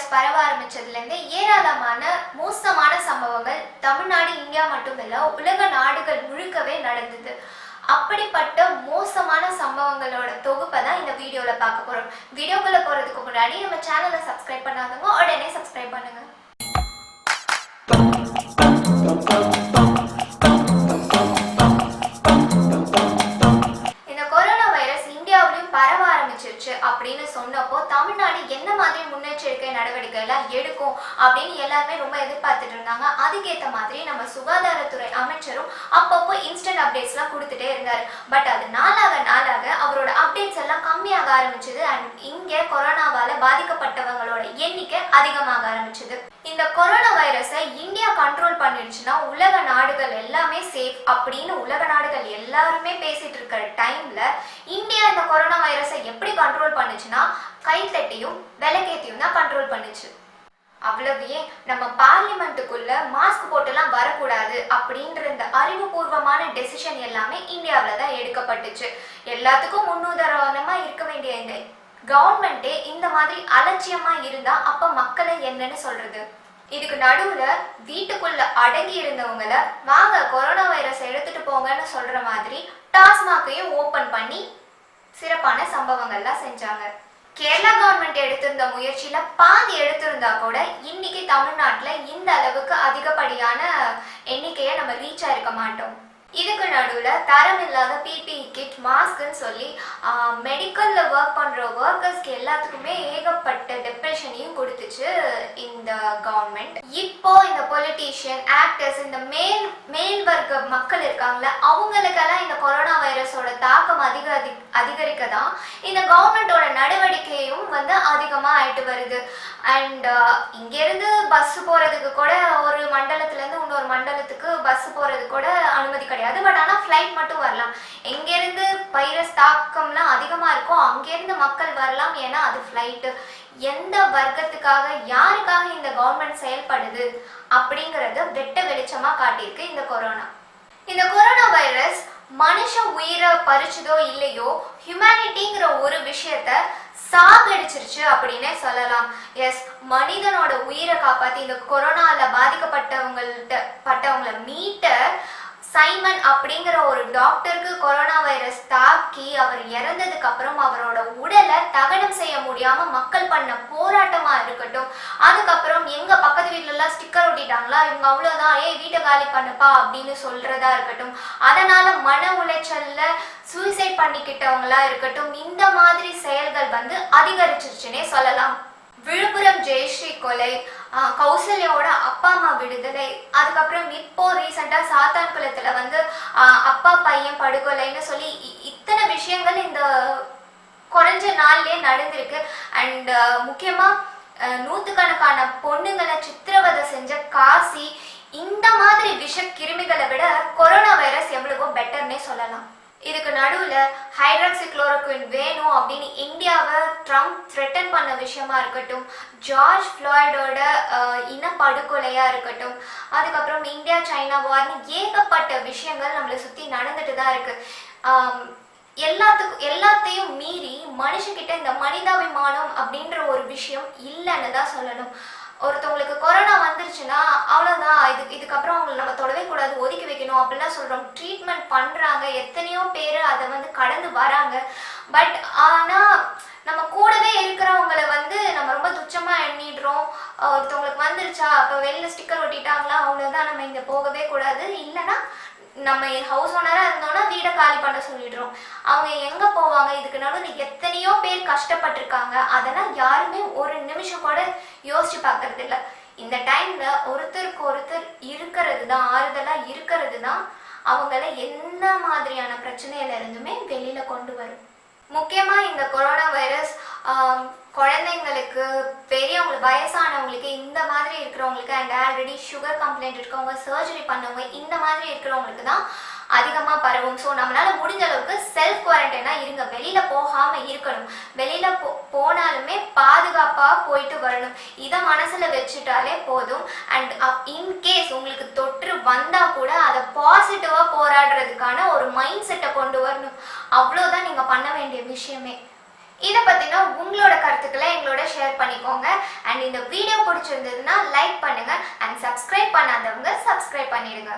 Virus பரவ ஆரம்பிச்சதுலேருந்து ஏராளமான மோசமான சம்பவங்கள் தமிழ்நாடு, இந்தியா மட்டுமில்ல உலக நாடுகள் முழுக்கவே நடந்தது. அப்படிப்பட்ட மோசமான சம்பவங்களோட தொகுப்பை தான் இந்த வீடியோவில் பார்க்க போகிறோம். வீடியோக்குள்ளே போகிறதுக்கு முன்னாடி நம்ம சேனலை சப்ஸ்கிரைப் பண்ணாதவங்க உடனே சப்ஸ்கிரைப் பண்ணுங்க. அப்படின்னு சொன்னப்போ தமிழ்நாடு என்ன மாதிரி முன்னெச்சரிக்கை நடவடிக்கை எல்லாம் எடுக்கும் அப்படின்னு எல்லாருமே ரொம்ப எதிர்பார்த்துட்டு இருந்தாங்க. அதுக்கேற்ற மாதிரி நம்ம சுகாதாரத்துறை அமைச்சரும் அப்பப்போ இன்ஸ்டன்ட் அப்டேட்ஸ் எல்லாம் கொடுத்துட்டே இருந்தாரு. பட் அது நாளாக அவரோட அப்டேட்ஸ் எல்லாம் கம்மியாக ஆரம்பிச்சது. அண்ட் இங்கே கொரோனாவால பாதிக்கப்பட்டவங்களோட எண்ணிக்கை அதிகமாக ஆரம்பிச்சது. இந்த கொரோனா வைரஸை இந்தியா கண்ட்ரோல் பண்ணிடுச்சுன்னா உலக நாடுகள் எல்லாமே சேஃப் அப்படின்னு உலக நாடுகள் எல்லாருமே பேசிட்டு இருக்கிற டைம்ல இந்தியா இந்த கொரோனா வைரஸை எப்படி கண்ட்ரோல் பண்ணுச்சுன்னா கைத்தட்டியும் விளக்கேத்தியும் தான் கண்ட்ரோல் பண்ணுச்சு. அவ்வளவு ஏன் நம்ம பார்லிமெண்ட்டுக்குள்ள மாஸ்க் போட்டுலாம் வரக்கூடாது அப்படின்ற இந்த அறிவுபூர்வமான டெசிஷன் எல்லாமே இந்தியாவில தான் எடுக்கப்பட்டுச்சு. எல்லாத்துக்கும் முன்னுதாரணமா இருக்க வேண்டிய இந்த கவர்மெண்டே இந்த மாதிரி அலட்சியமா இருந்தா அப்ப மக்களை என்னன்னு சொல்றது? இதுக்கு நடுவுல வீட்டுக்குள்ள அடங்கி இருந்தவங்கள வாங்க கொரோனா வைரஸ் எடுத்துட்டு போங்கன்னு சொல்ற மாதிரி டாஸ்மாகையும் ஓபன் பண்ணி சிறப்பான சம்பவங்கள்லாம் செஞ்சாங்க. கேரளா கவர்மெண்ட் எடுத்திருந்த முயற்சியில பாதி எடுத்திருந்தா கூட இன்னைக்கு தமிழ்நாட்டுல இந்த அளவுக்கு அதிகப்படியான எண்ணிக்கையை நம்ம ரீச் ஆயிருக்க மாட்டோம். இதுக்கு நடுவில் தரம் இல்லாத பிபிஇ கிட், மாஸ்க்குன்னு சொல்லி மெடிக்கல்ல ஒர்க் பண்ற ஒர்க்கர்ஸ்க்கு எல்லாத்துக்குமே ஏகப்பட்ட டிப்ரெஷனையும் கொடுத்துச்சு இந்த கவர்மெண்ட். இப்போ இந்த பொலிட்டீஷியன், ஆக்டர்ஸ், இந்த மேல் வர்க்க மக்கள் இருக்காங்களே அவங்களுக்கெல்லாம் இந்த கொரோனா வைரஸோட தாக்கம் அதிகரிக்க தான் இந்த கவர்மெண்டோட நடவடிக்கையும் அதிகமாக ஆயிட்டு வருது. அண்ட் இங்கேருந்து பஸ் போகிறதுக்கு கூட ஒரு மண்டலத்துலேருந்து இன்னொரு மண்டலத்துக்கு பஸ் போகிறது கூட அனுமதி கிடையாது. பட் ஆனால் ஃப்ளைட் மட்டும் வரலாம். எங்கேருந்து வைரஸ் தாக்கம்லாம் அதிகமாக இருக்கோ அங்கேருந்து மக்கள் வரலாம். ஏன்னா அது ஃப்ளைட்டு. எந்த வர்க்கத்துக்காக, யாருக்காக இந்த கவர்மெண்ட் செயல்படுது அப்படிங்கிறத வெட்ட வெளிச்சமாக காட்டியிருக்கு இந்த கொரோனா. இந்த கொரோனா வைரஸ் மனுஷ உயிரை பறிச்சதோ இல்லையோ ஹியூமனிட்டிங்கிற ஒரு விஷயத்த சாகடிச்சிருச்சு அப்படின்னே சொல்லலாம். எஸ், மனிதனோட உயிரை காப்பாற்றி இந்த கொரோனால பாதிக்கப்பட்டவங்களை மீட்ட சைமன் அப்படிங்கிற ஒரு டாக்டருக்கு கொரோனா வைரஸ் தாக்கி அவர் இறந்ததுக்கு அப்புறம் அவரோட உடலை தகனம் செய்ய முடியாம மக்கள் பண்ண போராட்டமா இருக்கட்டும், அதுக்கப்புறம் எங்க பக்கத்து வீட்டுல எல்லாம் ஸ்டிக்கர் ஒட்டிட்டாங்களா, இவங்க அவ்வளவுதான், வீட்டை காலி பண்ணப்பா அப்படின்னு சொல்றதா இருக்கட்டும், அதனால மன உளைச்சல்ல சூசைட் பண்ணிக்கிட்டவங்களா இருக்கட்டும், இந்த மாதிரி செயல்கள் அதிகரிச்சிருச்சுன்னே சொல்லலாம். விழுப்புரம் ஜெயஸ்ரீ கொலை, கௌசல்யாவோட அப்பா அம்மா விடுதலை, அதுக்கப்புறம் இப்போ ரீசெண்டா சாத்தான்குளத்துல அப்பா பையன் படுகொலைன்னு சொல்லி இத்தனை விஷயங்கள் இந்த குறைஞ்ச நாள்லயே நடந்திருக்கு. அண்ட் முக்கியமா நூற்றுக்கணக்கான பொண்ணுங்களை சித்திரவதை செஞ்ச காசி, இந்த மாதிரி விஷ கிருமிகளை விட கொரோனா வைரஸ் எவ்வளவோ பெட்டர்னே சொல்லலாம். இதுக்கு நடுவில் ஹைட்ராக்சிக்ளோரோக்வின் வேணும் அப்படின்னு இந்தியாவை ட்ரம்ப் த்ரெட்டன் பண்ண விஷயமா இருக்கட்டும், ஜார்ஜ் ஃப்ளாய்டோட இனப்படுகொலையாக இருக்கட்டும், அதுக்கப்புறம் இந்தியா சைனா வார்னு ஏகப்பட்ட விஷயங்கள் நம்மளை சுற்றி நடந்துட்டு தான் இருக்கு. எல்லாத்தையும் மீறி மனுஷக்கிட்ட இந்த மனிதாபிமானம் அப்படின்ற ஒரு விஷயம் இல்லைன்னு தான் சொல்லணும். ஒருத்தவங்களுக்கு கொரோனா வந்துருச்சுன்னா அவ்வளோதான், இதுக்கப்புறம் அவங்களை நம்ம தொடவே கூடாது, ஒதுக்கி வைக்கணும் அப்படிலாம் சொல்கிறோம். ட்ரீட்மெண்ட் பண்ணுறாங்க, எத்தனையோ பேர் அதை கடந்து வராங்க. பட் ஆனால் நம்ம கூடவே இருக்கிறவங்களை நம்ம ரொம்ப துச்சமாக எண்ணிடுறோம். ஒருத்தவங்களுக்கு வந்துருச்சா அப்போ வெளில ஸ்டிக்கர் ஒட்டிட்டாங்களா அவ்வளோதான், நம்ம இங்கே போகவே கூடாது, இல்லைன்னா நம்ம ஹவுஸ் ஓனராக இருந்தோம்னா வீடை காலி பண்ண சொல்லிடுறோம். அவங்க எங்கே போவாங்க? இதுக்கு நடுவில் எத்தனையோ பேர் கஷ்டப்பட்டிருக்காங்க. அதெல்லாம் யாருமே ஒரு நிமிஷம் கூட யோசிச்சு பார்க்கறது இல்லை. இந்த டைம்ல ஒருத்தருக்கு ஒருத்தர் இருக்கிறது தான், ஆறுதலாக இருக்கிறது தான் அவங்கள என்ன மாதிரியான பிரச்சனையில இருந்துமே வெளியில கொண்டு வரும். முக்கியமா இந்த கொரோனா வைரஸ் குழந்தைங்களுக்கு, பெரியவங்களுக்கு, வயசானவங்களுக்கு, இந்த மாதிரி இருக்கிறவங்களுக்கு, அண்ட் ஆல்ரெடி சுகர் கம்ப்ளைண்ட் இருக்கவங்க, சர்ஜரி பண்ணவங்க, இந்த மாதிரி இருக்கிறவங்களுக்கு தான் அதிகமாக பரவும். ஸோ நம்மளால முடிஞ்ச அளவுக்கு செல்ஃப் குவாரண்டைனாக இருங்க. வெளியில் போகாமல் இருக்கணும். வெளியில் போனாலுமே பாதுகாப்பாக போயிட்டு வரணும். இதை மனசில் வச்சுட்டாலே போதும். அண்ட் இன்கேஸ் உங்களுக்கு தொற்று வந்தால் கூட அதை பாசிட்டிவாக போராடுறதுக்கான ஒரு மைண்ட் செட்டை கொண்டு வரணும். அவ்வளோதான் நீங்கள் பண்ண வேண்டிய விஷயமே. இதை பத்தின உங்களோட கருத்துக்களை எங்களோட ஷேர் பண்ணிக்கோங்க. அண்ட் இந்த வீடியோ பிடிச்சிருந்ததுன்னா லைக் பண்ணுங்க அண்ட் சப்ஸ்கிரைப் பண்ணாதவங்க சப்ஸ்கிரைப் பண்ணிடுங்க.